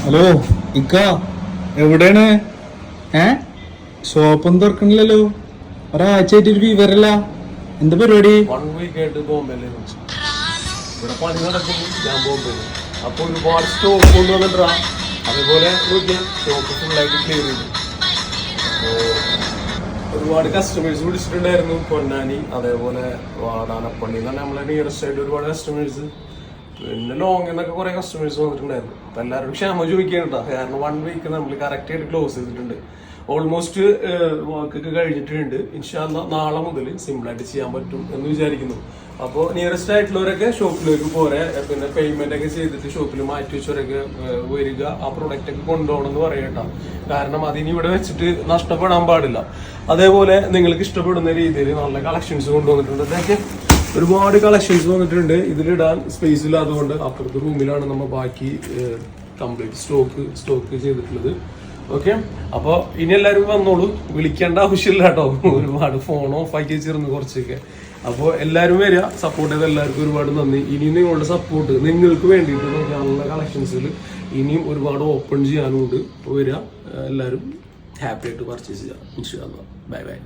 Hello ഇക്ക, എവിടെയാണ്? ഷോപ്പൊന്നും തുറക്കണില്ലല്ലോ. ഒരാഴ്ചയായിട്ടൊരു വിവരല്ല. എന്താ പരിപാടി? 1 week ആയിട്ട് ബോംബെയിലായിരുന്നു. ഇവിടെ പണി നടക്കുന്നു, ഞാൻ ബോംബെയിൽ. അപ്പൊ ഒരുപാട് സ്റ്റോക്ക് കൊണ്ടുവന്നിട്ടാ. അതേപോലെ നോക്കിയാൽ സ്റ്റോക്ക് ഫുള്ളായിട്ട് ക്ലിയർ ചെയ്തു. അപ്പോൾ ഒരുപാട് കസ്റ്റമേഴ്സ് വിളിച്ചിട്ടുണ്ടായിരുന്നു. പൊന്നാനി, അതേപോലെ വാടാനപ്പള്ളി എന്ന് പറഞ്ഞാൽ നമ്മളെ നിയറസ്റ്റ് ആയിട്ട് ഒരുപാട് കസ്റ്റമേഴ്സ്, പിന്നെ ലോങ് എന്നൊക്കെ കുറെ കസ്റ്റമേഴ്സ് വന്നിട്ടുണ്ടായിരുന്നു. അപ്പൊ എല്ലാവരും ക്ഷമ ചോദിക്കാൻ കേട്ടോ. കാരണം 1 week നമ്മൾ കറക്റ്റ് ആയിട്ട് ക്ലോസ് ചെയ്തിട്ടുണ്ട്. ഓൾമോസ്റ്റ് വർക്കൊക്കെ കഴിഞ്ഞിട്ടുണ്ട്. ഇൻഷാല്ലാ നാളെ മുതൽ സിമ്പിളായിട്ട് ചെയ്യാൻ പറ്റും എന്ന് വിചാരിക്കുന്നു. അപ്പോൾ നിയറസ്റ്റ് ആയിട്ടുള്ളവരൊക്കെ ഷോപ്പിലേക്ക് പോരെ, പിന്നെ പേയ്മെന്റ് ഒക്കെ ചെയ്തിട്ട് ഷോപ്പിൽ മാറ്റി വെച്ചവരൊക്കെ വരിക, ആ പ്രൊഡക്റ്റ് ഒക്കെ കൊണ്ടുപോകണം എന്ന് പറയട്ടോ. കാരണം അതിനി ഇവിടെ വെച്ചിട്ട് നഷ്ടപ്പെടാൻ പാടില്ല. അതേപോലെ നിങ്ങൾക്ക് ഇഷ്ടപ്പെടുന്ന രീതിയിൽ നല്ല കളക്ഷൻസ് കൊണ്ടുവന്നിട്ടുണ്ട്. അതൊക്കെ ഒരുപാട് കളക്ഷൻസ് വന്നിട്ടുണ്ട്. ഇതിലിടാൻ സ്പേസ് ഇല്ലാത്തതുകൊണ്ട് അപ്പുറത്തെ റൂമിലാണ് നമ്മൾ ബാക്കി കംപ്ലീറ്റ് സ്റ്റോക്ക് ചെയ്തിട്ടുള്ളത്. ഓക്കെ, അപ്പോൾ ഇനി എല്ലാവരും വന്നോളൂ, വിളിക്കേണ്ട ആവശ്യമില്ല കേട്ടോ. ഒരുപാട് ഫോൺ ഓഫ് ആക്കി വെച്ചിരുന്നു കുറച്ചൊക്കെ. അപ്പോൾ എല്ലാവരും വരിക, സപ്പോർട്ട് ചെയ്ത എല്ലാവർക്കും ഒരുപാട് നന്ദി. ഇനിയും നിങ്ങളുടെ സപ്പോർട്ട് നിങ്ങൾക്ക് വേണ്ടിയിട്ട് നല്ല കളക്ഷൻസിൽ ഇനിയും ഒരുപാട് ഓപ്പൺ ചെയ്യാനുണ്ട്. അപ്പോൾ വരിക, എല്ലാവരും ഹാപ്പി ആയിട്ട് പർച്ചേസ് ചെയ്യാം. ഇൻഷാ അല്ലാഹ്. Bye bye.